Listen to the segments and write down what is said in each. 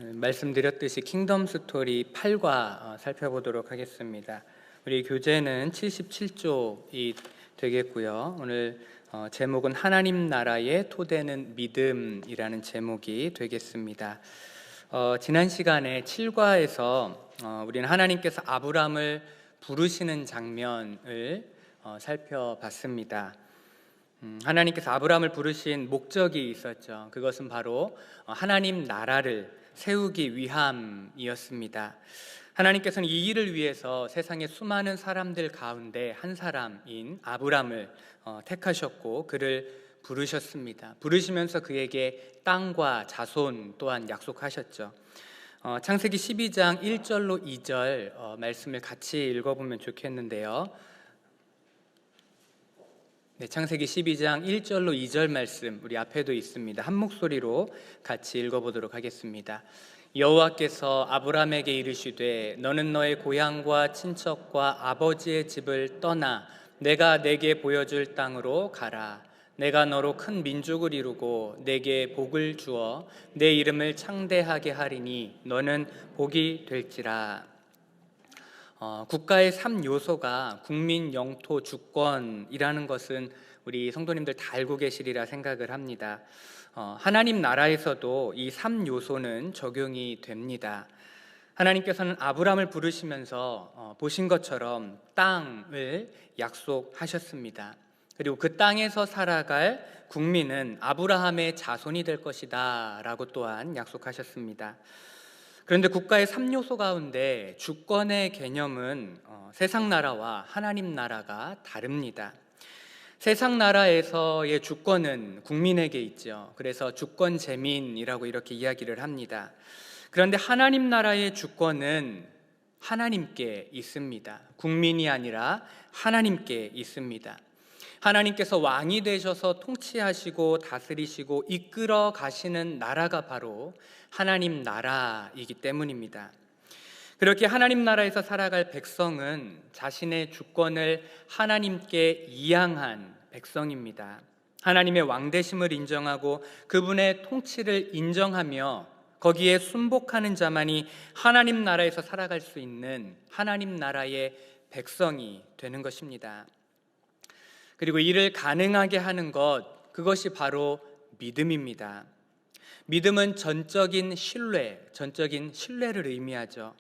말씀드렸듯이 킹덤 스토리 8과 살펴보도록 하겠습니다. 우리 교재는 77쪽이 되겠고요. 오늘 제목은 하나님 나라의 토대는 믿음이라는 제목이 되겠습니다. 지난 시간에 7과에서 우리는 하나님께서 아브람을 부르시는 장면을 살펴봤습니다. 하나님께서 아브람을 부르신 목적이 있었죠. 그것은 바로 하나님 나라를 세우기 위함이었습니다. 하나님께서는 이 일을 위해서 세상의 수많은 사람들 가운데 한 사람인 아브람을 택하셨고 그를 부르셨습니다. 부르시면서 그에게 땅과 자손 또한 약속하셨죠. 창세기 12장 1절로 2절 말씀을 같이 읽어보면 좋겠는데요. 창세기 12장 1절로 2절 말씀 우리 앞에도 있습니다. 한 목소리로 같이 읽어보도록 하겠습니다. 여호와께서 아브람에게 이르시되 너는 너의 고향과 친척과 아버지의 집을 떠나 내가 내게 보여줄 땅으로 가라. 내가 너로 큰 민족을 이루고 내게 복을 주어 내 이름을 창대하게 하리니 너는 복이 될지라. 국가의 3요소가 국민, 영토, 주권이라는 것은 우리 성도님들 다 알고 계시리라 생각을 합니다. 하나님 나라에서도 이 3요소는 적용이 됩니다. 하나님께서는 아브람을 부르시면서 보신 것처럼 땅을 약속하셨습니다. 그리고 그 땅에서 살아갈 국민은 아브라함의 자손이 될 것이다 라고 또한 약속하셨습니다. 그런데 국가의 3요소 가운데 주권의 개념은 세상 나라와 하나님 나라가 다릅니다. 세상 나라에서의 주권은 국민에게 있죠. 그래서 주권재민이라고 이렇게 이야기를 합니다. 그런데 하나님 나라의 주권은 하나님께 있습니다. 국민이 아니라 하나님께 있습니다. 하나님께서 왕이 되셔서 통치하시고 다스리시고 이끌어 가시는 나라가 바로 하나님 나라이기 때문입니다. 그렇게 하나님 나라에서 살아갈 백성은 자신의 주권을 하나님께 이양한 백성입니다. 하나님의 왕되심을 인정하고 그분의 통치를 인정하며 거기에 순복하는 자만이 하나님 나라에서 살아갈 수 있는 하나님 나라의 백성이 되는 것입니다. 그리고 이를 가능하게 하는 것, 그것이 바로 믿음입니다. 믿음은 전적인 신뢰를 의미하죠.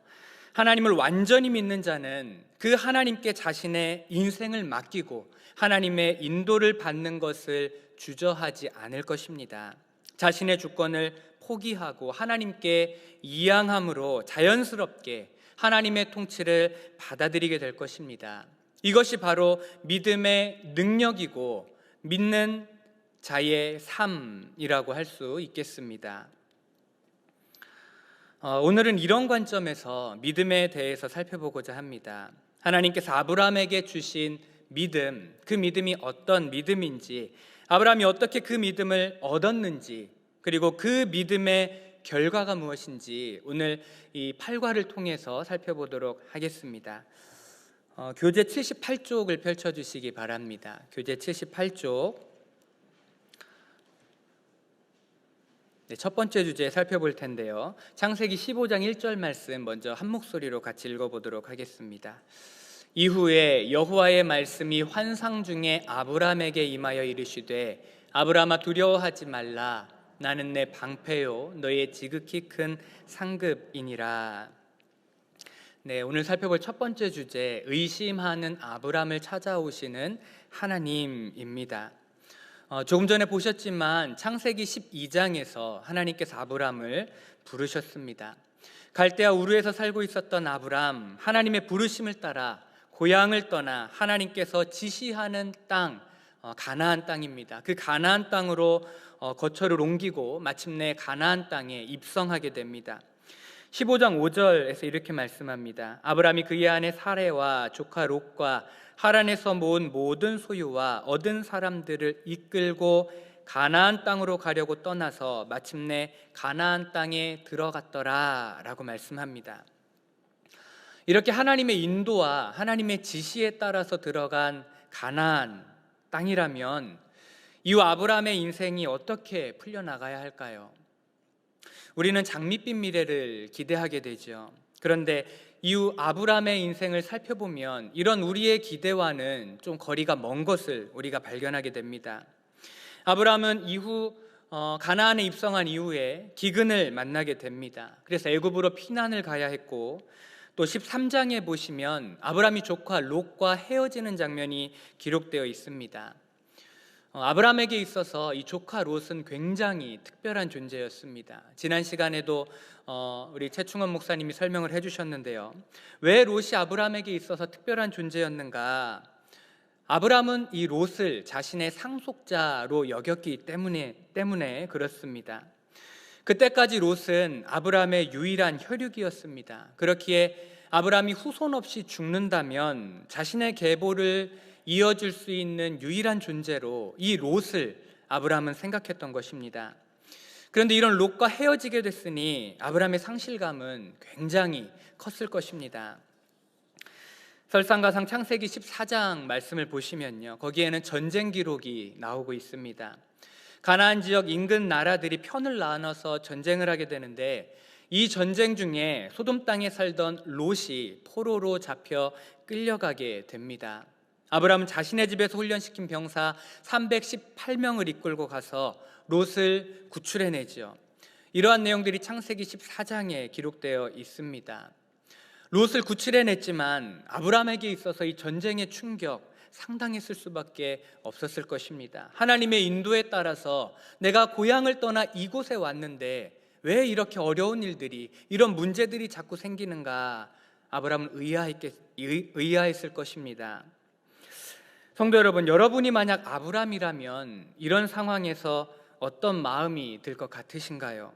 하나님을 완전히 믿는 자는 그 하나님께 자신의 인생을 맡기고 하나님의 인도를 받는 것을 주저하지 않을 것입니다. 자신의 주권을 포기하고 하나님께 이양함으로 자연스럽게 하나님의 통치를 받아들이게 될 것입니다. 이것이 바로 믿음의 능력이고 믿는 자의 삶이라고 할 수 있겠습니다. 오늘은 이런 관점에서 믿음에 대해서 살펴보고자 합니다. 하나님께서 아브라함에게 주신 믿음, 그 믿음이 어떤 믿음인지, 아브라함이 어떻게 그 믿음을 얻었는지, 그리고 그 믿음의 결과가 무엇인지 오늘 이 8과를 통해서 살펴보도록 하겠습니다. 교재 78쪽을 펼쳐주시기 바랍니다. 교재 78쪽. 첫 번째 주제 살펴볼 텐데요. 창세기 15장 1절 말씀 먼저 한 목소리로 같이 읽어보도록 하겠습니다. 이후에 여호와의 말씀이 환상 중에 아브람에게 임하여 이르시되 아브람아 두려워하지 말라. 나는 내 방패요 너의 지극히 큰 상급이니라. 오늘 살펴볼 첫 번째 주제, 의심하는 아브람을 찾아오시는 하나님입니다. 조금 전에 보셨지만 창세기 12장에서 하나님께서 아브람을 부르셨습니다. 갈대아 우르에서 살고 있었던 아브람, 하나님의 부르심을 따라 고향을 떠나 하나님께서 지시하는 땅, 가나안 땅입니다. 그 가나안 땅으로 거처를 옮기고 마침내 가나안 땅에 입성하게 됩니다. 15장 5절에서 이렇게 말씀합니다. 아브람이 그의 아내 사레와 조카 롯과 하란에서 모은 모든 소유와 얻은 사람들을 이끌고 가나안 땅으로 가려고 떠나서 마침내 가나안 땅에 들어갔더라 라고 말씀합니다. 이렇게 하나님의 인도와 하나님의 지시에 따라서 들어간 가나안 땅이라면 이후 아브람의 인생이 어떻게 풀려나가야 할까요? 우리는 장밋빛 미래를 기대하게 되죠. 그런데 이후 아브라함의 인생을 살펴보면 이런 우리의 기대와는 좀 거리가 먼 것을 우리가 발견하게 됩니다. 아브라함은 이후 가나안에 입성한 이후에 기근을 만나게 됩니다. 그래서 애굽으로 피난을 가야 했고, 또 13장에 보시면 아브라함이 조카 롯과 헤어지는 장면이 기록되어 있습니다. 아브라함에게 있어서 이 조카 롯은 굉장히 특별한 존재였습니다. 지난 시간에도 우리 최충원 목사님이 설명을 해주셨는데요. 왜 롯이 아브라함에게 있어서 특별한 존재였는가? 아브라함은 이 롯을 자신의 상속자로 여겼기 때문에 그렇습니다. 그때까지 롯은 아브라함의 유일한 혈육이었습니다. 그렇기에 아브라함이 후손 없이 죽는다면 자신의 계보를 이어줄 수 있는 유일한 존재로 이 롯을 아브라함은 생각했던 것입니다. 그런데 이런 롯과 헤어지게 됐으니 아브라함의 상실감은 굉장히 컸을 것입니다. 설상가상 창세기 14장 말씀을 보시면요, 거기에는 전쟁 기록이 나오고 있습니다. 가나안 지역 인근 나라들이 편을 나눠서 전쟁을 하게 되는데, 이 전쟁 중에 소돔 땅에 살던 롯이 포로로 잡혀 끌려가게 됩니다. 아브라함은 자신의 집에서 훈련시킨 병사 318명을 이끌고 가서 롯을 구출해내죠. 이러한 내용들이 창세기 14장에 기록되어 있습니다. 롯을 구출해냈지만 아브라함에게 있어서 이 전쟁의 충격 상당했을 수밖에 없었을 것입니다. 하나님의 인도에 따라서 내가 고향을 떠나 이곳에 왔는데 왜 이렇게 어려운 일들이, 이런 문제들이 자꾸 생기는가? 아브라함은 의아했을 것입니다. 성도 여러분, 여러분이 만약 아브라함이라면 이런 상황에서 어떤 마음이 들 것 같으신가요?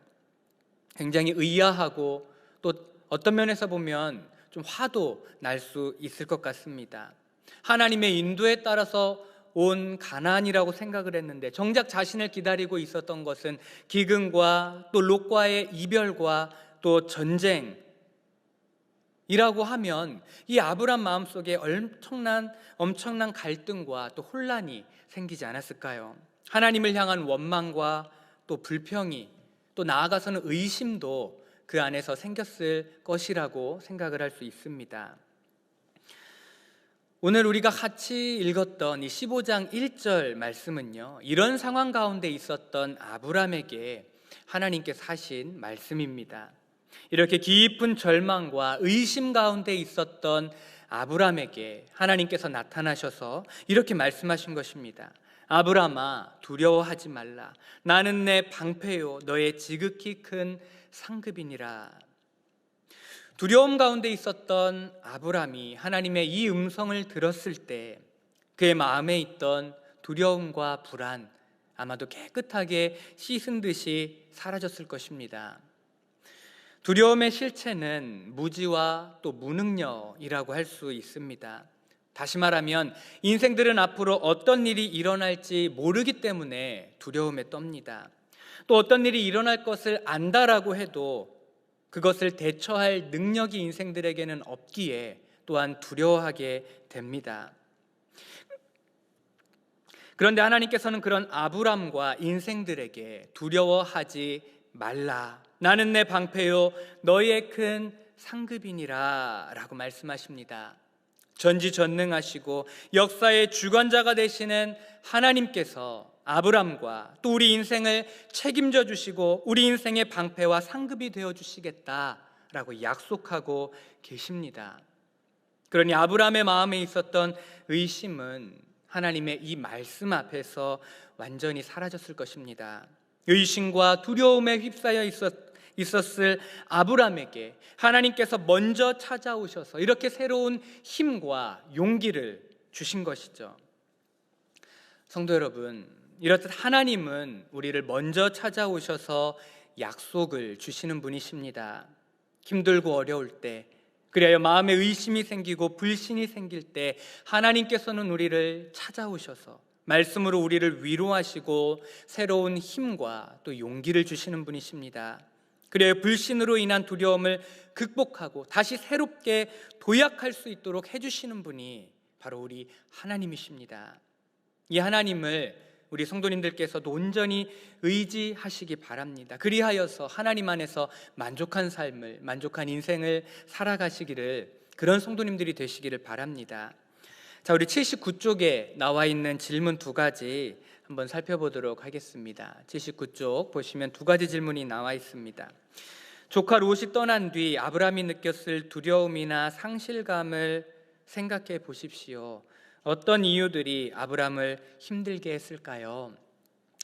굉장히 의아하고 또 어떤 면에서 보면 좀 화도 날 수 있을 것 같습니다. 하나님의 인도에 따라서 온 가나안이라고 생각을 했는데 정작 자신을 기다리고 있었던 것은 기근과 또 롯과의 이별과 또 전쟁이라고 하면 이 아브라함 마음속에 엄청난 갈등과 또 혼란이 생기지 않았을까요? 하나님을 향한 원망과 또 불평이, 또 나아가서는 의심도 그 안에서 생겼을 것이라고 생각을 할 수 있습니다. 오늘 우리가 같이 읽었던 이 15장 1절 말씀은요, 이런 상황 가운데 있었던 아브라함에게 하나님께서 하신 말씀입니다. 이렇게 깊은 절망과 의심 가운데 있었던 아브라함에게 하나님께서 나타나셔서 이렇게 말씀하신 것입니다. 아브라함아, 두려워하지 말라. 나는 내 방패요 너의 지극히 큰 상급이니라. 두려움 가운데 있었던 아브라함이 하나님의 이 음성을 들었을 때 그의 마음에 있던 두려움과 불안, 아마도 깨끗하게 씻은 듯이 사라졌을 것입니다. 두려움의 실체는 무지와 또 무능력이라고 할 수 있습니다. 다시 말하면 인생들은 앞으로 어떤 일이 일어날지 모르기 때문에 두려움에 떱니다. 또 어떤 일이 일어날 것을 안다라고 해도 그것을 대처할 능력이 인생들에게는 없기에 또한 두려워하게 됩니다. 그런데 하나님께서는 그런 아브람과 인생들에게 두려워하지 말라. 나는 내 방패요 너희의 큰 상급이니라 라고 말씀하십니다. 전지전능하시고 역사의 주관자가 되시는 하나님께서 아브람과 또 우리 인생을 책임져 주시고 우리 인생의 방패와 상급이 되어 주시겠다라고 약속하고 계십니다. 그러니 아브람의 마음에 있었던 의심은 하나님의 이 말씀 앞에서 완전히 사라졌을 것입니다. 의심과 두려움에 휩싸여 있었을 아브람에게 하나님께서 먼저 찾아오셔서 이렇게 새로운 힘과 용기를 주신 것이죠. 성도 여러분, 이렇듯 하나님은 우리를 먼저 찾아오셔서 약속을 주시는 분이십니다. 힘들고 어려울 때, 그래야 마음에 의심이 생기고 불신이 생길 때 하나님께서는 우리를 찾아오셔서 말씀으로 우리를 위로하시고 새로운 힘과 또 용기를 주시는 분이십니다. 그래야 불신으로 인한 두려움을 극복하고 다시 새롭게 도약할 수 있도록 해주시는 분이 바로 우리 하나님이십니다. 이 하나님을 우리 성도님들께서도 온전히 의지하시기 바랍니다. 그리하여서 하나님 안에서 만족한 삶을, 만족한 인생을 살아가시기를, 그런 성도님들이 되시기를 바랍니다. 자, 우리 79쪽에 나와 있는 질문 두 가지 한번 살펴보도록 하겠습니다. 79쪽 보시면 두 가지 질문이 나와 있습니다. 조카 롯이 떠난 뒤 아브라함이 느꼈을 두려움이나 상실감을 생각해 보십시오. 어떤 이유들이 아브라함을 힘들게 했을까요?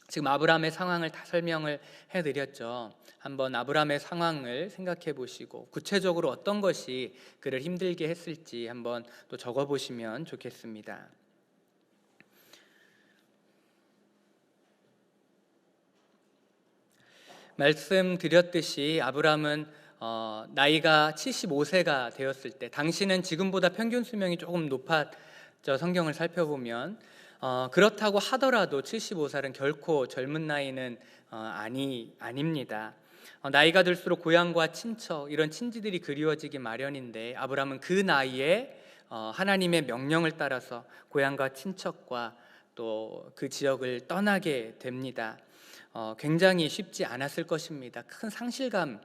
지금 아브라함의 상황을 다 설명을 해드렸죠. 한번 아브라함의 상황을 생각해 보시고 구체적으로 어떤 것이 그를 힘들게 했을지 한번 또 적어 보시면 좋겠습니다. 말씀드렸듯이 아브라함은 나이가 75세가 되었을 때, 당시는 지금보다 평균 수명이 조금 높았죠. 성경을 살펴보면 그렇다고 하더라도 75살은 결코 젊은 나이는 아닙니다. 나이가 들수록 고향과 친척, 이런 친지들이 그리워지기 마련인데, 아브라함은 그 나이에 하나님의 명령을 따라서 고향과 친척과 또 그 지역을 떠나게 됩니다. 굉장히 쉽지 않았을 것입니다. 큰 상실감을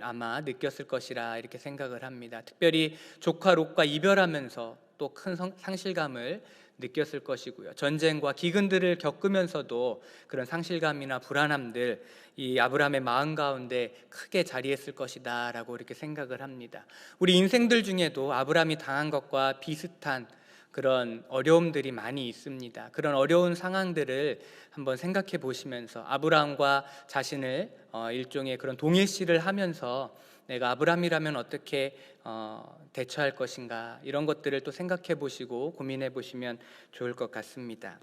아마 느꼈을 것이라 이렇게 생각을 합니다. 특별히 조카 롯과 이별하면서 또 큰 상실감을 느꼈을 것이고요. 전쟁과 기근들을 겪으면서도 그런 상실감이나 불안함들, 이 아브라함의 마음 가운데 크게 자리했을 것이다 라고 이렇게 생각을 합니다. 우리 인생들 중에도 아브라함이 당한 것과 비슷한 그런 어려움들이 많이 있습니다. 그런 어려운 상황들을 한번 생각해 보시면서 아브라함과 자신을 일종의 그런 동일시를 하면서 내가 아브라함이라면 어떻게 대처할 것인가, 이런 것들을 또 생각해 보시고 고민해 보시면 좋을 것 같습니다.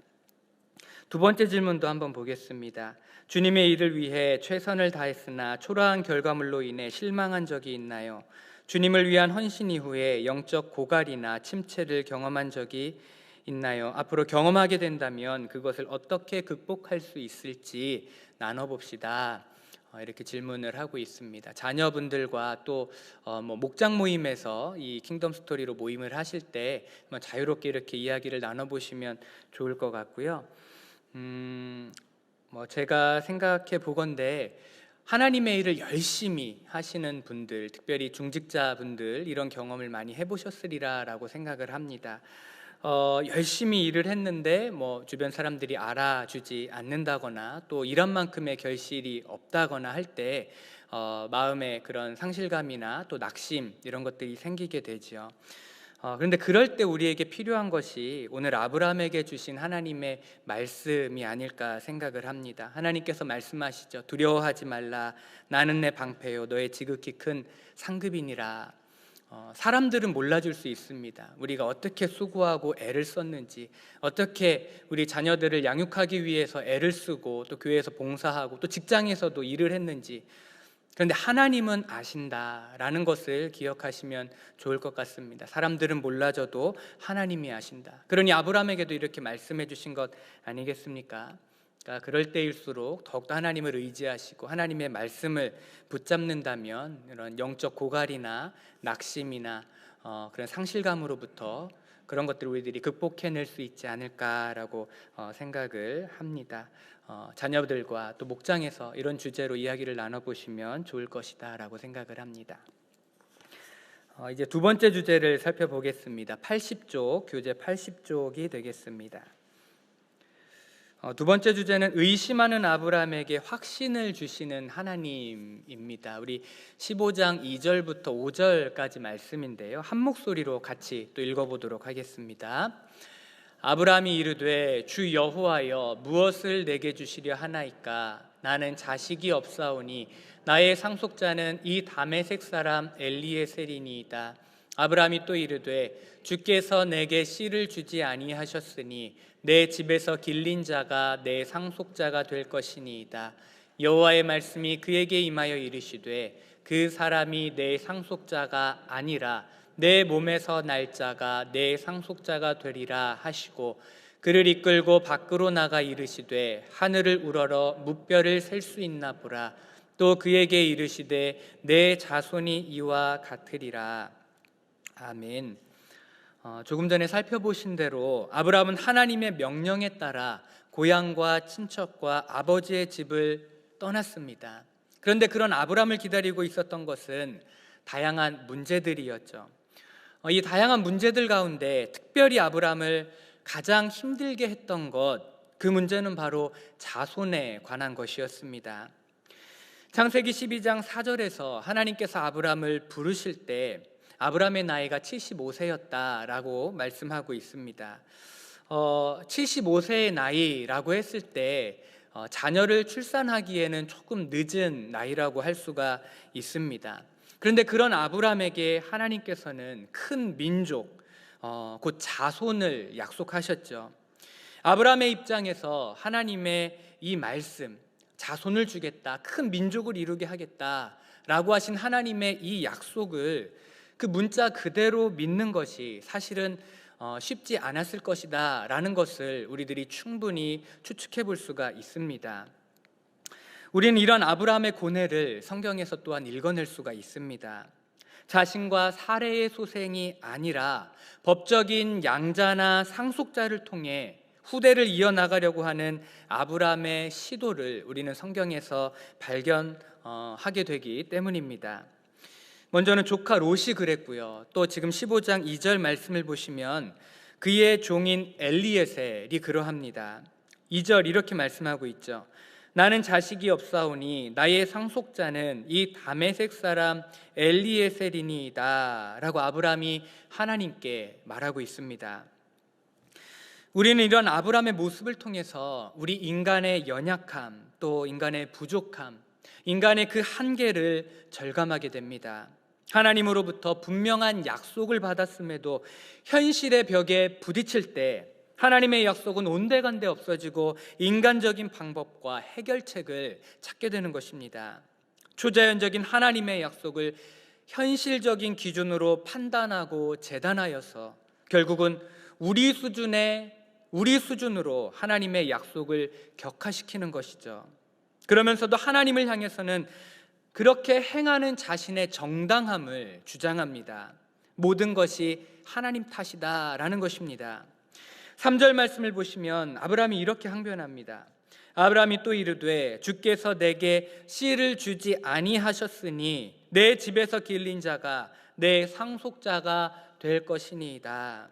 두 번째 질문도 한번 보겠습니다. 주님의 일을 위해 최선을 다했으나 초라한 결과물로 인해 실망한 적이 있나요? 주님을 위한 헌신 이후에 영적 고갈이나 침체를 경험한 적이 있나요? 앞으로 경험하게 된다면 그것을 어떻게 극복할 수 있을지 나눠봅시다. 이렇게 질문을 하고 있습니다. 자녀분들과 또 목장 모임에서 이 킹덤 스토리로 모임을 하실 때 자유롭게 이렇게 이야기를 나눠보시면 좋을 것 같고요. 제가 생각해 보건대 하나님의 일을 열심히 하시는 분들, 특별히 중직자분들, 이런 경험을 많이 해보셨으리라라고 생각을 합니다. 열심히 일을 했는데 주변 사람들이 알아주지 않는다거나 또 일한 만큼의 결실이 없다거나 할 때 마음에 그런 상실감이나 또 낙심, 이런 것들이 생기게 되죠. 그런데 그럴 때 우리에게 필요한 것이 오늘 아브라함에게 주신 하나님의 말씀이 아닐까 생각을 합니다. 하나님께서 말씀하시죠. 두려워하지 말라. 나는 내 방패요. 너의 지극히 큰 상급이니라. 사람들은 몰라줄 수 있습니다. 우리가 어떻게 수고하고 애를 썼는지, 어떻게 우리 자녀들을 양육하기 위해서 애를 쓰고 또 교회에서 봉사하고 또 직장에서도 일을 했는지, 그런데 하나님은 아신다라는 것을 기억하시면 좋을 것 같습니다. 사람들은 몰라줘도 하나님이 아신다. 그러니 아브라함에게도 이렇게 말씀해 주신 것 아니겠습니까? 그러니까 그럴 때일수록 더욱더 하나님을 의지하시고 하나님의 말씀을 붙잡는다면 이런 영적 고갈이나 낙심이나 그런 상실감으로부터 그런 것들을 우리들이 극복해낼 수 있지 않을까라고 생각을 합니다. 자녀들과 또 목장에서 이런 주제로 이야기를 나눠보시면 좋을 것이다 라고 생각을 합니다. 이제 두 번째 주제를 살펴보겠습니다. 80쪽, 교재 80쪽이 되겠습니다. 두 번째 주제는 의심하는 아브라함에게 확신을 주시는 하나님입니다. 우리 15장 2절부터 5절까지 말씀인데요, 한 목소리로 같이 또 읽어보도록 하겠습니다. 아브라함이 이르되 주 여호와여 무엇을 내게 주시려 하나이까? 나는 자식이 없사오니 나의 상속자는 이 다메섹 사람 엘리에셀이니이다. 아브라함이 또 이르되 주께서 내게 씨를 주지 아니하셨으니 내 집에서 길린 자가 내 상속자가 될 것이니이다. 여호와의 말씀이 그에게 임하여 이르시되 그 사람이 내 상속자가 아니라 내 몸에서 날 자가 내 상속자가 되리라 하시고, 그를 이끌고 밖으로 나가 이르시되 하늘을 우러러 무뼈를 셀 수 있나 보라. 또 그에게 이르시되 내 자손이 이와 같으리라. 아멘. 조금 전에 살펴보신 대로 아브라함은 하나님의 명령에 따라 고향과 친척과 아버지의 집을 떠났습니다. 그런데 그런 아브라함을 기다리고 있었던 것은 다양한 문제들이었죠. 이 다양한 문제들 가운데 특별히 아브라함을 가장 힘들게 했던 그 문제는 바로 자손에 관한 것이었습니다. 창세기 12장 4절에서 하나님께서 아브라함을 부르실 때 아브라함의 나이가 75세였다라고 말씀하고 있습니다. 75세의 나이라고 했을 때 자녀를 출산하기에는 조금 늦은 나이라고 할 수가 있습니다. 그런데 그런 아브라함에게 하나님께서는 큰 민족, 곧 자손을 약속하셨죠. 아브라함의 입장에서 하나님의 이 말씀, 자손을 주겠다, 큰 민족을 이루게 하겠다라고 하신 하나님의 이 약속을 그 문자 그대로 믿는 것이 사실은 쉽지 않았을 것이다 라는 것을 우리들이 충분히 추측해 볼 수가 있습니다. 우리는 이런 아브라함의 고뇌를 성경에서 또한 읽어낼 수가 있습니다. 자신과 사례의 소생이 아니라 법적인 양자나 상속자를 통해 후대를 이어나가려고 하는 아브라함의 시도를 우리는 성경에서 발견하게 되기 때문입니다. 먼저는 조카 롯이 그랬고요. 또 지금 15장 2절 말씀을 보시면 그의 종인 엘리에셀이 그러합니다. 2절 이렇게 말씀하고 있죠. 나는 자식이 없사오니 나의 상속자는 이 다메섹 사람 엘리에셀이니이다 라고 아브라함이 하나님께 말하고 있습니다. 우리는 이런 아브라함의 모습을 통해서 우리 인간의 연약함, 또 인간의 부족함, 인간의 그 한계를 절감하게 됩니다. 하나님으로부터 분명한 약속을 받았음에도 현실의 벽에 부딪힐 때 하나님의 약속은 온데간데 없어지고 인간적인 방법과 해결책을 찾게 되는 것입니다. 초자연적인 하나님의 약속을 현실적인 기준으로 판단하고 재단하여서 결국은 우리 수준으로 하나님의 약속을 격화시키는 것이죠. 그러면서도 하나님을 향해서는 그렇게 행하는 자신의 정당함을 주장합니다. 모든 것이 하나님 탓이다라는 것입니다. 3절 말씀을 보시면 아브라함이 이렇게 항변합니다. 아브라함이 또 이르되 주께서 내게 씨를 주지 아니하셨으니 내 집에서 길린 자가 내 상속자가 될 것이니이다.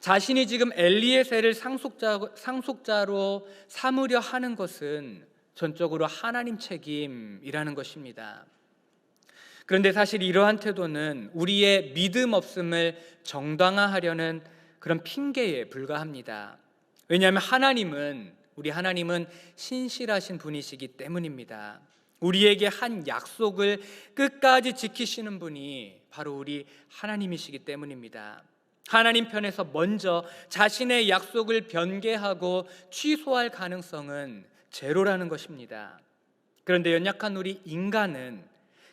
자신이 지금 엘리에셀을 상속자로 삼으려 하는 것은 전적으로 하나님 책임이라는 것입니다. 그런데 사실 이러한 태도는 우리의 믿음 없음을 정당화하려는 그런 핑계에 불과합니다. 왜냐하면 우리 하나님은 신실하신 분이시기 때문입니다. 우리에게 한 약속을 끝까지 지키시는 분이 바로 우리 하나님이시기 때문입니다. 하나님 편에서 먼저 자신의 약속을 변개하고 취소할 가능성은 제로라는 것입니다. 그런데 연약한 우리 인간은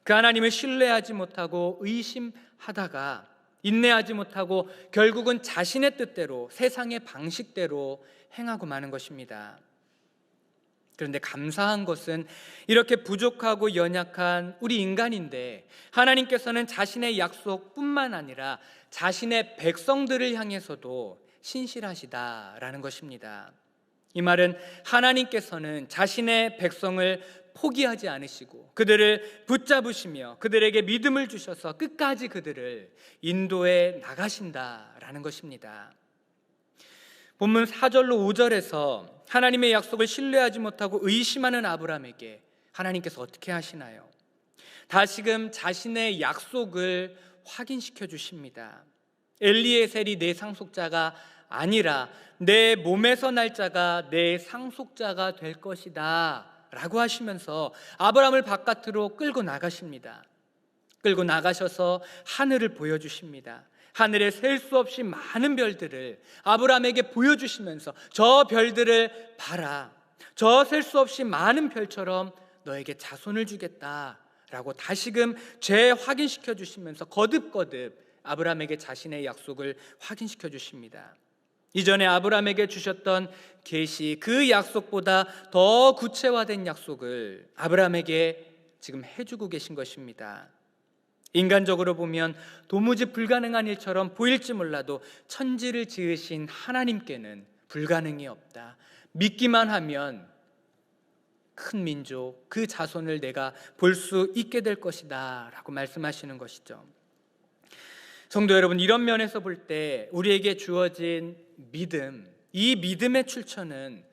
그 하나님을 신뢰하지 못하고 의심하다가 인내하지 못하고 결국은 자신의 뜻대로 세상의 방식대로 행하고 마는 것입니다. 그런데 감사한 것은 이렇게 부족하고 연약한 우리 인간인데 하나님께서는 자신의 약속뿐만 아니라 자신의 백성들을 향해서도 신실하시다라는 것입니다. 이 말은 하나님께서는 자신의 백성을 포기하지 않으시고 그들을 붙잡으시며 그들에게 믿음을 주셔서 끝까지 그들을 인도해 나가신다라는 것입니다. 본문 4절로 5절에서 하나님의 약속을 신뢰하지 못하고 의심하는 아브라함에게 하나님께서 어떻게 하시나요? 다시금 자신의 약속을 확인시켜 주십니다. 엘리에셀이 내 상속자가 아니라 내 몸에서 날 자가 내 상속자가 될 것이다 라고 하시면서 아브라함을 바깥으로 끌고 나가십니다. 끌고 나가셔서 하늘을 보여주십니다. 하늘에 셀 수 없이 많은 별들을 아브라함에게 보여주시면서 저 별들을 봐라, 저 셀 수 없이 많은 별처럼 너에게 자손을 주겠다라고 다시금 재확인시켜 주시면서 거듭거듭 아브라함에게 자신의 약속을 확인시켜 주십니다. 이전에 아브라함에게 주셨던 계시, 그 약속보다 더 구체화된 약속을 아브라함에게 지금 해주고 계신 것입니다. 인간적으로 보면 도무지 불가능한 일처럼 보일지 몰라도 천지를 지으신 하나님께는 불가능이 없다. 믿기만 하면 큰 민족, 그 자손을 내가 볼 수 있게 될 것이다 라고 말씀하시는 것이죠. 성도 여러분, 이런 면에서 볼 때 우리에게 주어진 믿음, 이 믿음의 출처는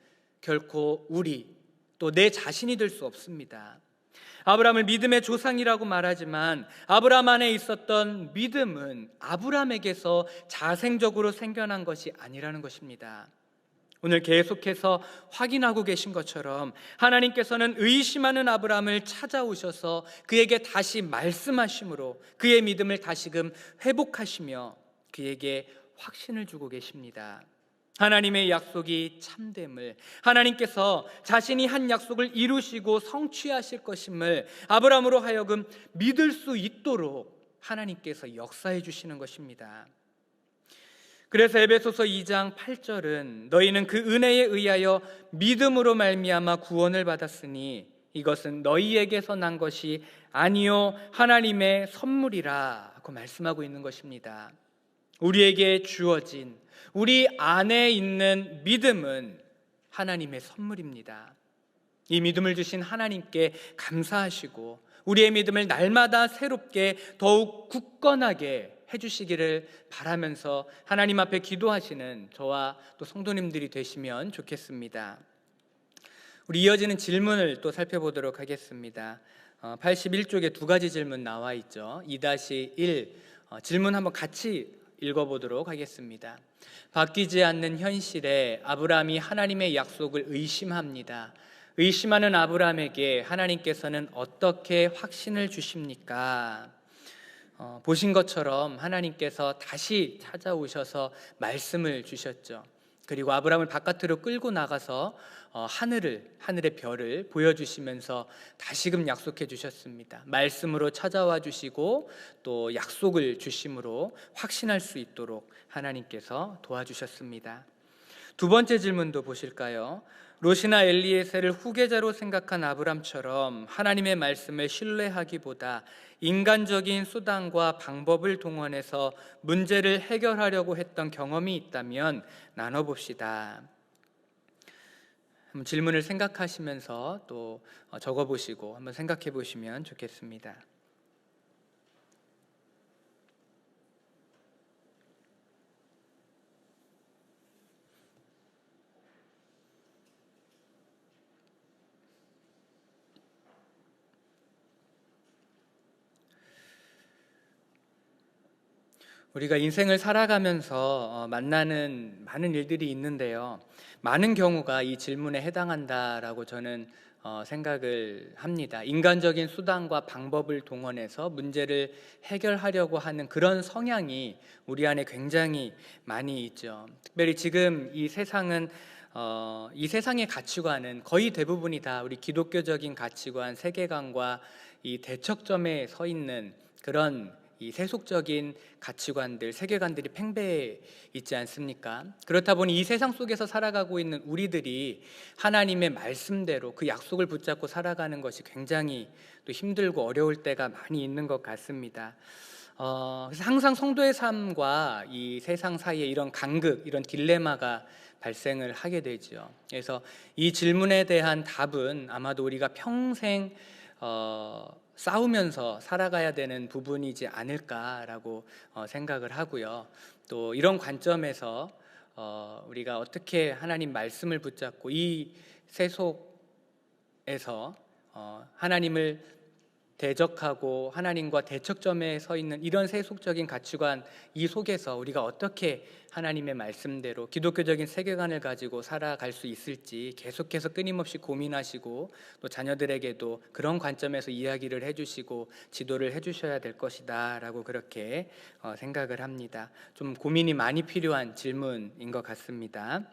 결코 우리 또 내 자신이 될 수 없습니다. 아브라함을 믿음의 조상이라고 말하지만 아브라함 안에 있었던 믿음은 아브라함에게서 자생적으로 생겨난 것이 아니라는 것입니다. 오늘 계속해서 확인하고 계신 것처럼 하나님께서는 의심하는 아브라함을 찾아오셔서 그에게 다시 말씀하심으로 그의 믿음을 다시금 회복하시며 그에게 확신을 주고 계십니다. 하나님의 약속이 참됨을, 하나님께서 자신이 한 약속을 이루시고 성취하실 것임을 아브라함으로 하여금 믿을 수 있도록 하나님께서 역사해 주시는 것입니다. 그래서 에베소서 2장 8절은 너희는 그 은혜에 의하여 믿음으로 말미암아 구원을 받았으니 이것은 너희에게서 난 것이 아니요 하나님의 선물이라 고 말씀하고 있는 것입니다. 우리에게 주어진, 우리 안에 있는 믿음은 하나님의 선물입니다. 이 믿음을 주신 하나님께 감사하시고 우리의 믿음을 날마다 새롭게 더욱 굳건하게 해주시기를 바라면서 하나님 앞에 기도하시는 저와 또 성도님들이 되시면 좋겠습니다. 우리 이어지는 질문을 또 살펴보도록 하겠습니다. 81쪽에 두 가지 질문 나와 있죠. 2-1 질문 한번 같이 읽어보도록 하겠습니다. 바뀌지 않는 현실에 아브라함이 하나님의 약속을 의심합니다. 의심하는 아브라함에게 하나님께서는 어떻게 확신을 주십니까? 보신 것처럼 하나님께서 다시 찾아오셔서 말씀을 주셨죠. 그리고 아브라함을 바깥으로 끌고 나가서 하늘의 별을 보여주시면서 다시금 약속해 주셨습니다. 말씀으로 찾아와 주시고 또 약속을 주심으로 확신할 수 있도록 하나님께서 도와주셨습니다. 두 번째 질문도 보실까요? 롯이나 엘리에셀을 후계자로 생각한 아브람처럼 하나님의 말씀을 신뢰하기보다 인간적인 수단과 방법을 동원해서 문제를 해결하려고 했던 경험이 있다면 나눠봅시다. 질문을 생각하시면서 또 적어보시고 한번 생각해 보시면 좋겠습니다. 우리가 인생을 살아가면서 만나는 많은 일들이 있는데요. 많은 경우가 이 질문에 해당한다라고 저는 생각을 합니다. 인간적인 수단과 방법을 동원해서 문제를 해결하려고 하는 그런 성향이 우리 안에 굉장히 많이 있죠. 특별히 지금 이 세상은 이 세상의 가치관은 거의 대부분이 다 우리 기독교적인 가치관, 세계관과 이 대척점에 서 있는 그런 이 세속적인 가치관들, 세계관들이 팽배해 있지 않습니까? 그렇다 보니 이 세상 속에서 살아가고 있는 우리들이 하나님의 말씀대로 그 약속을 붙잡고 살아가는 것이 굉장히 또 힘들고 어려울 때가 많이 있는 것 같습니다. 그래서 항상 성도의 삶과 이 세상 사이에 이런 간극, 이런 딜레마가 발생을 하게 되죠. 그래서 이 질문에 대한 답은 아마도 우리가 평생 싸우면서 살아가야 되는 부분이지 않을까라고 생각을 하고요. 또 이런 관점에서 우리가 어떻게 하나님 말씀을 붙잡고 이 세속에서 하나님을 대적하고 하나님과 대척점에 서 있는 이런 세속적인 가치관 이 속에서 우리가 어떻게 하나님의 말씀대로 기독교적인 세계관을 가지고 살아갈 수 있을지 계속해서 끊임없이 고민하시고 또 자녀들에게도 그런 관점에서 이야기를 해주시고 지도를 해주셔야 될 것이다 라고 그렇게 생각을 합니다. 좀 고민이 많이 필요한 질문인 것 같습니다.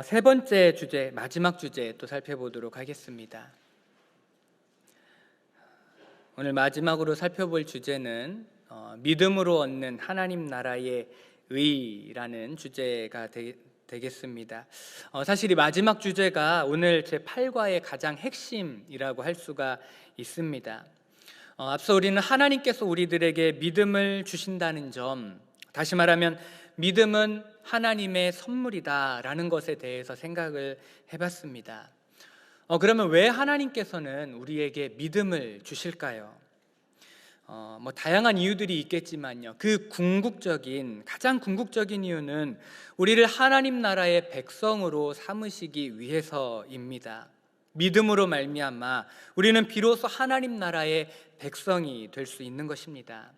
세 번째 주제, 마지막 주제 또 살펴보도록 하겠습니다. 오늘 마지막으로 살펴볼 주제는 믿음으로 얻는 하나님 나라의 의라는 주제가 되겠습니다. 사실 이 마지막 주제가 오늘 제 8과의 가장 핵심이라고 할 수가 있습니다. 앞서 우리는 하나님께서 우리들에게 믿음을 주신다는 점, 다시 말하면 믿음은 하나님의 선물이다라는 것에 대해서 생각을 해봤습니다. 그러면 왜 하나님께서는 우리에게 믿음을 주실까요? 다양한 이유들이 있겠지만요. 가장 궁극적인 이유는 우리를 하나님 나라의 백성으로 삼으시기 위해서입니다. 믿음으로 말미암아 우리는 비로소 하나님 나라의 백성이 될 수 있는 것입니다.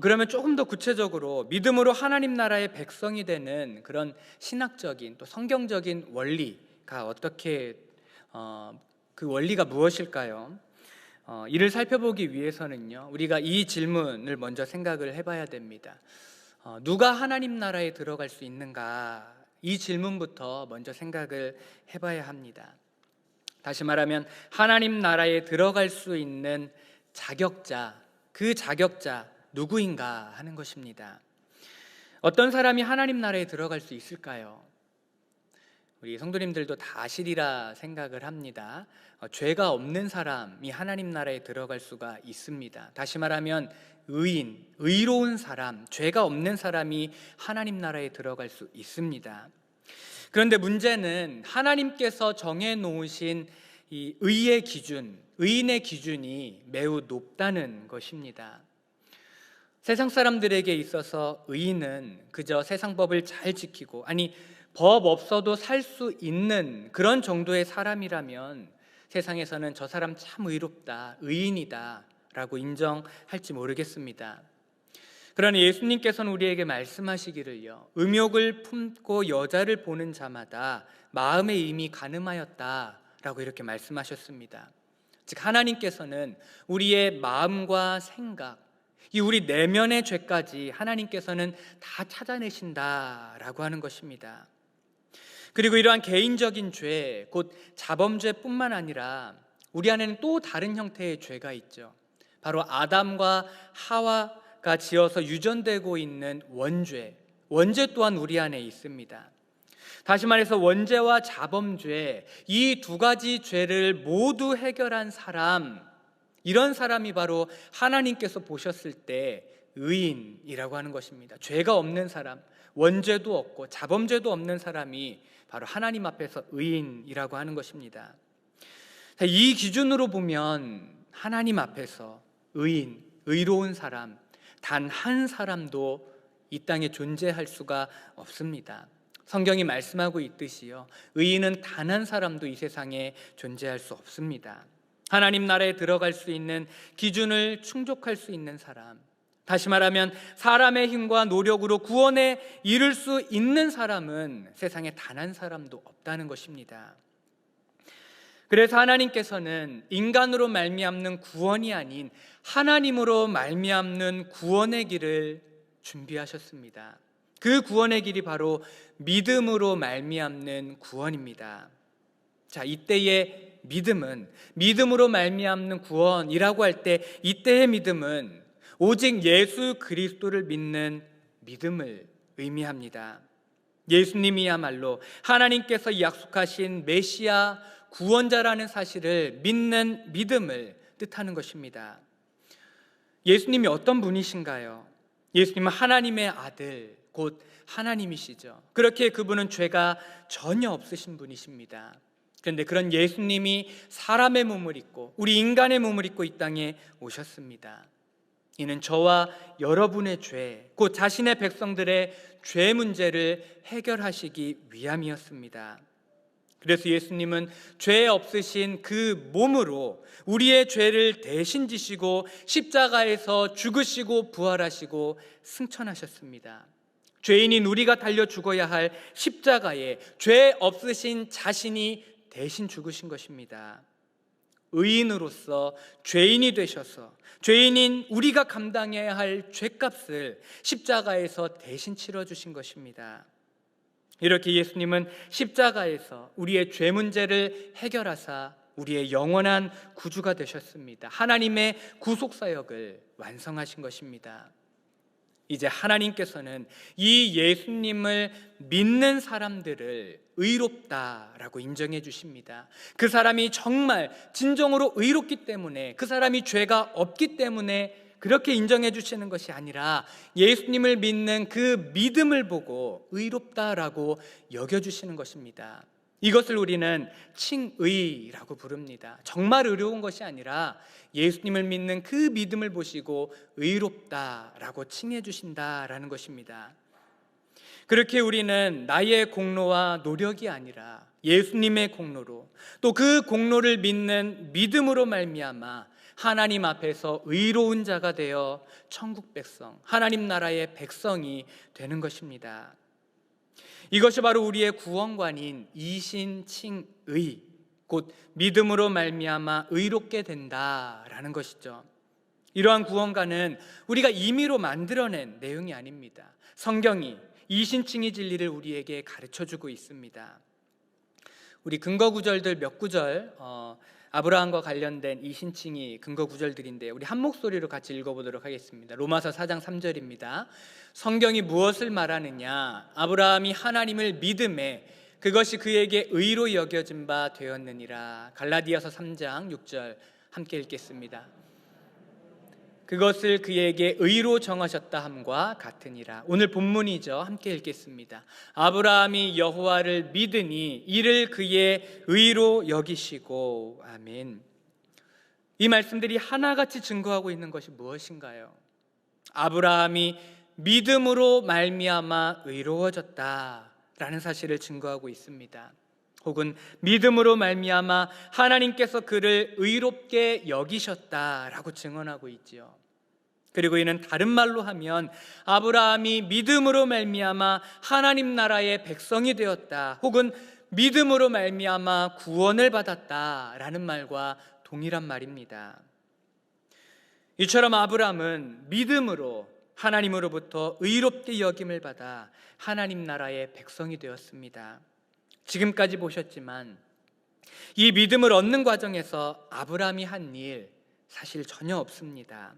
그러면 조금 더 구체적으로 믿음으로 하나님 나라의 백성이 되는 그런 신학적인 또 성경적인 원리가 그 원리가 무엇일까요? 이를 살펴보기 위해서는요, 우리가 이 질문을 먼저 생각을 해봐야 됩니다. 누가 하나님 나라에 들어갈 수 있는가? 이 질문부터 먼저 생각을 해봐야 합니다. 다시 말하면 하나님 나라에 들어갈 수 있는 자격자, 그 자격자 누구인가 하는 것입니다. 어떤 사람이 하나님 나라에 들어갈 수 있을까요? 우리 성도님들도 다 아시리라 생각을 합니다. 죄가 없는 사람이 하나님 나라에 들어갈 수가 있습니다. 다시 말하면 의로운 사람, 죄가 없는 사람이 하나님 나라에 들어갈 수 있습니다. 그런데 문제는 하나님께서 정해놓으신 이 의의 기준, 의인의 기준이 매우 높다는 것입니다. 세상 사람들에게 있어서 의인은 그저 세상 법을 잘 지키고, 법 없어도 살 수 있는 그런 정도의 사람이라면 세상에서는 저 사람 참 의롭다, 의인이다 라고 인정할지 모르겠습니다. 그러나 예수님께서는 우리에게 말씀하시기를요, 음욕을 품고 여자를 보는 자마다 마음에 이미 간음하였다 라고 이렇게 말씀하셨습니다. 즉 하나님께서는 우리의 마음과 생각, 이 우리 내면의 죄까지 하나님께서는 다 찾아내신다라고 하는 것입니다. 그리고 이러한 개인적인 죄, 곧 자범죄뿐만 아니라 우리 안에는 또 다른 형태의 죄가 있죠. 바로 아담과 하와가 지어서 유전되고 있는 원죄 또한 우리 안에 있습니다. 다시 말해서 원죄와 자범죄, 이 두 가지 죄를 모두 해결한 사람, 이런 사람이 바로 하나님께서 보셨을 때 의인이라고 하는 것입니다. 죄가 없는 사람, 원죄도 없고 자범죄도 없는 사람이 바로 하나님 앞에서 의인이라고 하는 것입니다. 이 기준으로 보면 하나님 앞에서 의로운 사람 단 한 사람도 이 땅에 존재할 수가 없습니다. 성경이 말씀하고 있듯이요, 의인은 단 한 사람도 이 세상에 존재할 수 없습니다. 하나님 나라에 들어갈 수 있는 기준을 충족할 수 있는 사람, 다시 말하면 사람의 힘과 노력으로 구원에 이를 수 있는 사람은 세상에 단 한 사람도 없다는 것입니다. 그래서 하나님께서는 인간으로 말미암는 구원이 아닌 하나님으로 말미암는 구원의 길을 준비하셨습니다. 그 구원의 길이 바로 믿음으로 말미암는 구원입니다. 자, 이때의 믿음으로 말미암는 구원이라고 할 때 이때의 믿음은 오직 예수 그리스도를 믿는 믿음을 의미합니다. 예수님이야말로 하나님께서 약속하신 메시아 구원자라는 사실을 믿는 믿음을 뜻하는 것입니다. 예수님이 어떤 분이신가요? 예수님은 하나님의 아들, 곧 하나님이시죠. 그렇게 그분은 죄가 전혀 없으신 분이십니다. 그런데 그런 예수님이 사람의 몸을 입고 우리 인간의 몸을 입고 이 땅에 오셨습니다. 이는 저와 여러분의 죄, 곧 자신의 백성들의 죄 문제를 해결하시기 위함이었습니다. 그래서 예수님은 죄 없으신 그 몸으로 우리의 죄를 대신 지시고 십자가에서 죽으시고 부활하시고 승천하셨습니다. 죄인인 우리가 달려 죽어야 할 십자가에 죄 없으신 자신이 대신 죽으신 것입니다. 의인으로서 죄인이 되셔서 죄인인 우리가 감당해야 할 죄값을 십자가에서 대신 치러주신 것입니다. 이렇게 예수님은 십자가에서 우리의 죄 문제를 해결하사 우리의 영원한 구주가 되셨습니다. 하나님의 구속사역을 완성하신 것입니다. 이제 하나님께서는 이 예수님을 믿는 사람들을 의롭다라고 인정해 주십니다. 그 사람이 정말 진정으로 의롭기 때문에, 그 사람이 죄가 없기 때문에 그렇게 인정해 주시는 것이 아니라 예수님을 믿는 그 믿음을 보고 의롭다라고 여겨주시는 것입니다. 이것을 우리는 칭의라고 부릅니다. 정말 의로운 것이 아니라 예수님을 믿는 그 믿음을 보시고 의롭다라고 칭해 주신다라는 것입니다. 그렇게 우리는 나의 공로와 노력이 아니라 예수님의 공로로, 또 그 공로를 믿는 믿음으로 말미암아 하나님 앞에서 의로운 자가 되어 천국 백성, 하나님 나라의 백성이 되는 것입니다. 이것이 바로 우리의 구원관인 이신칭의, 곧 믿음으로 말미암아 의롭게 된다라는 것이죠. 이러한 구원관은 우리가 임의로 만들어낸 내용이 아닙니다. 성경이 이신칭의 진리를 우리에게 가르쳐주고 있습니다. 우리 근거 구절들 몇 구절, 아브라함과 관련된 이신칭의 근거 구절들인데 우리 한 목소리로 같이 읽어보도록 하겠습니다. 로마서 4장 3절입니다. 성경이 무엇을 말하느냐? 아브라함이 하나님을 믿음에 그것이 그에게 의로 여겨진 바 되었느니라. 갈라디아서 3장 6절 함께 읽겠습니다. 그것을 그에게 의로 정하셨다 함과 같으니라. 오늘 본문이죠. 함께 읽겠습니다. 아브라함이 여호와를 믿으니 이를 그의 의로 여기시고. 아멘. 이 말씀들이 하나같이 증거하고 있는 것이 무엇인가요? 아브라함이 믿음으로 말미암아 의로워졌다라는 사실을 증거하고 있습니다. 혹은 믿음으로 말미암아 하나님께서 그를 의롭게 여기셨다라고 증언하고 있지요. 그리고 이는 다른 말로 하면 아브라함이 믿음으로 말미암아 하나님 나라의 백성이 되었다, 혹은 믿음으로 말미암아 구원을 받았다라는 말과 동일한 말입니다. 이처럼 아브라함은 믿음으로 하나님으로부터 의롭게 여김을 받아 하나님 나라의 백성이 되었습니다. 지금까지 보셨지만 이 믿음을 얻는 과정에서 아브라함이 한 일 사실 전혀 없습니다.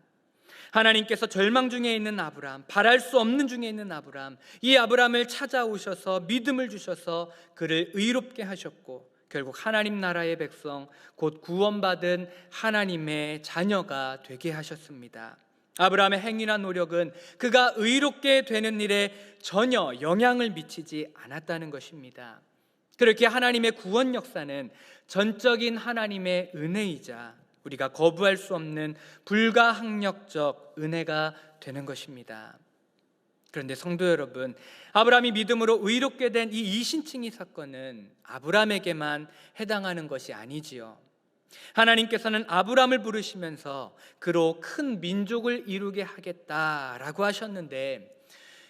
하나님께서 절망 중에 있는 아브라함, 바랄 수 없는 중에 있는 아브라함, 이 아브라함을 찾아오셔서 믿음을 주셔서 그를 의롭게 하셨고 결국 하나님 나라의 백성, 곧 구원받은 하나님의 자녀가 되게 하셨습니다. 아브라함의 행위나 노력은 그가 의롭게 되는 일에 전혀 영향을 미치지 않았다는 것입니다. 그렇게 하나님의 구원 역사는 전적인 하나님의 은혜이자 우리가 거부할 수 없는 불가항력적 은혜가 되는 것입니다. 그런데 성도 여러분, 아브라함이 믿음으로 의롭게 된 이 이신칭의 사건은 아브라함에게만 해당하는 것이 아니지요. 하나님께서는 아브라함을 부르시면서 그로 큰 민족을 이루게 하겠다라고 하셨는데,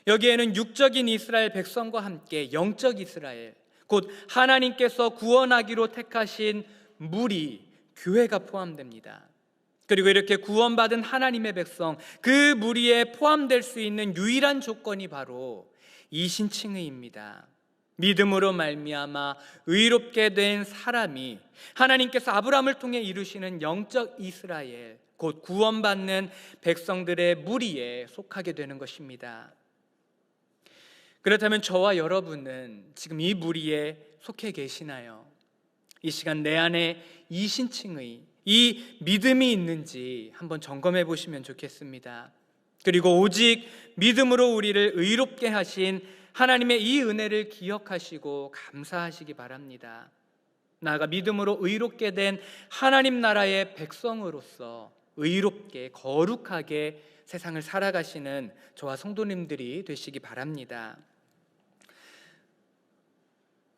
여기에는 육적인 이스라엘 백성과 함께 영적 이스라엘, 곧 하나님께서 구원하기로 택하신 무리, 교회가 포함됩니다. 그리고 이렇게 구원받은 하나님의 백성, 그 무리에 포함될 수 있는 유일한 조건이 바로 이신칭의입니다. 믿음으로 말미암아 의롭게 된 사람이 하나님께서 아브라함을 통해 이루시는 영적 이스라엘, 곧 구원받는 백성들의 무리에 속하게 되는 것입니다. 그렇다면 저와 여러분은 지금 이 무리에 속해 계시나요? 이 시간 내 안에 이신칭의, 이 믿음이 있는지 한번 점검해 보시면 좋겠습니다. 그리고 오직 믿음으로 우리를 의롭게 하신 하나님의 이 은혜를 기억하시고 감사하시기 바랍니다. 나아가 믿음으로 의롭게 된 하나님 나라의 백성으로서 의롭게 거룩하게 세상을 살아가시는 저와 성도님들이 되시기 바랍니다.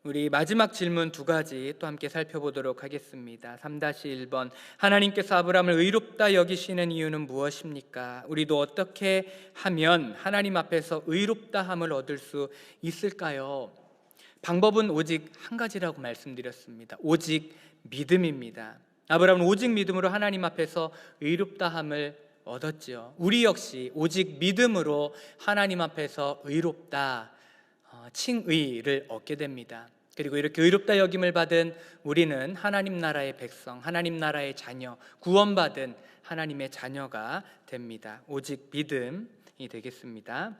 우리 마지막 질문 두 가지 또 함께 살펴보도록 하겠습니다. 3-1번, 하나님께서 아브라함을 의롭다 여기시는 이유는 무엇입니까? 우리도 어떻게 하면 하나님 앞에서 의롭다함을 얻을 수 있을까요? 방법은 오직 한 가지라고 말씀드렸습니다. 오직 믿음입니다. 아브라함은 오직 믿음으로 하나님 앞에서 의롭다함을 얻었지요. 우리 역시 오직 믿음으로 하나님 앞에서 의롭다, 칭의를 얻게 됩니다. 그리고 이렇게 의롭다 여김을 받은 우리는 하나님 나라의 백성, 하나님 나라의 자녀, 구원받은 하나님의 자녀가 됩니다. 오직 믿음이 되겠습니다.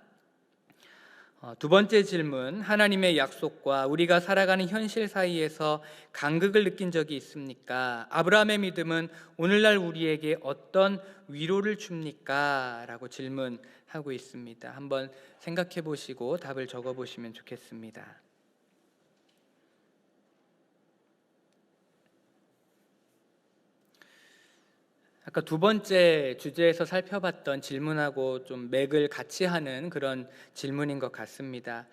두 번째 질문, 하나님의 약속과 우리가 살아가는 현실 사이에서 간극을 느낀 적이 있습니까? 아브라함의 믿음은 오늘날 우리에게 어떤 위로를 줍니까? 라고 질문하고 있습니다. 한번 생각해 보시고 답을 적어 보시면 좋겠습니다. 아까 두 번째 주제에서 살펴봤던 질문하고 좀 맥을 같이 하는 그런 질문인 것 같습니다.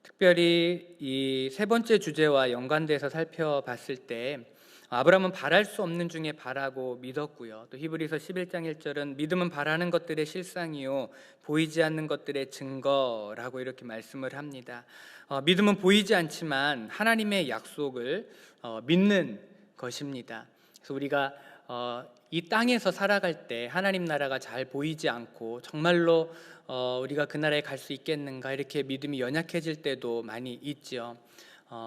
특별히 이 세 번째 주제와 연관돼서 살펴봤을 때 아브라함은 바랄 수 없는 중에 바라고 믿었고요. 또 히브리서 11장 1절은 믿음은 바라는 것들의 실상이요 보이지 않는 것들의 증거라고 이렇게 말씀을 합니다. 믿음은 보이지 않지만 하나님의 약속을 믿는 것입니다. 그래서 우리가 이 땅에서 살아갈 때 하나님 나라가 잘 보이지 않고 정말로 우리가 그 나라에 갈 수 있겠는가 이렇게 믿음이 연약해질 때도 많이 있죠.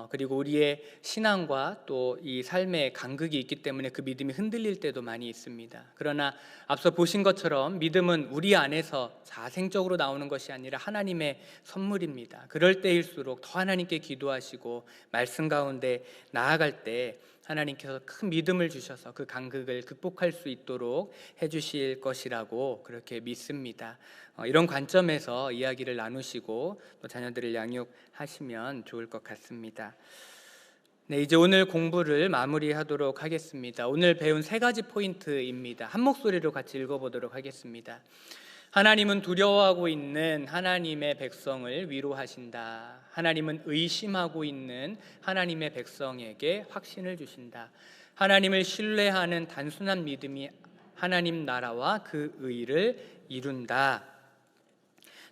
그리고 우리의 신앙과 또 이 삶의 간극이 있기 때문에 그 믿음이 흔들릴 때도 많이 있습니다. 그러나 앞서 보신 것처럼 믿음은 우리 안에서 자생적으로 나오는 것이 아니라 하나님의 선물입니다. 그럴 때일수록 더 하나님께 기도하시고 말씀 가운데 나아갈 때 하나님께서 큰 믿음을 주셔서 그 간극을 극복할 수 있도록 해주실 것이라고 그렇게 믿습니다. 이런 관점에서 이야기를 나누시고 또 자녀들을 양육하시면 좋을 것 같습니다. 네, 이제 오늘 공부를 마무리하도록 하겠습니다. 오늘 배운 세 가지 포인트입니다. 한 목소리로 같이 읽어보도록 하겠습니다. 하나님은 두려워하고 있는 하나님의 백성을 위로하신다. 하나님은 의심하고 있는 하나님의 백성에게 확신을 주신다. 하나님을 신뢰하는 단순한 믿음이 하나님 나라와 그 의를 이룬다.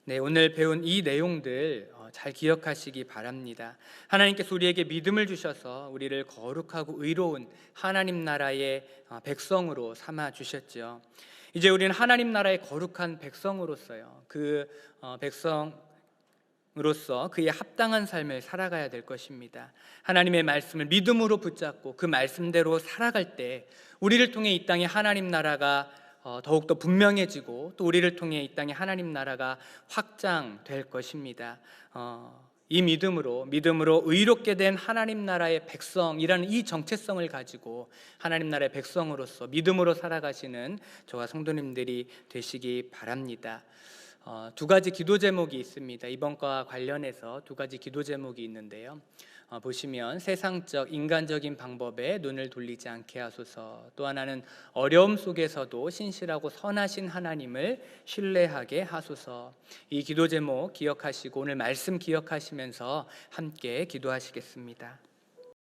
네, 오늘 배운 이 내용들 잘 기억하시기 바랍니다. 하나님께서 우리에게 믿음을 주셔서 우리를 거룩하고 의로운 하나님 나라의 백성으로 삼아 주셨죠. 이제 우리는 하나님 나라의 거룩한 백성으로서요, 그 백성으로서 그의 합당한 삶을 살아가야 될 것입니다. 하나님의 말씀을 믿음으로 붙잡고 그 말씀대로 살아갈 때 우리를 통해 이 땅에 하나님 나라가 더욱더 분명해지고 또 우리를 통해 이 땅에 하나님 나라가 확장될 것입니다. 이 믿음으로 의롭게 된 하나님 나라의 백성이라는 이 정체성을 가지고 하나님 나라의 백성으로서 믿음으로 살아가시는 저와 성도님들이 되시기 바랍니다. 두 가지 기도 제목이 있습니다. 이번과 관련해서 두 가지 기도 제목이 있는데요. 보시면 세상적 인간적인 방법에 눈을 돌리지 않게 하소서. 또 하나는 어려움 속에서도 신실하고 선하신 하나님을 신뢰하게 하소서. 이 기도 제목 기억하시고 오늘 말씀 기억하시면서 함께 기도하시겠습니다.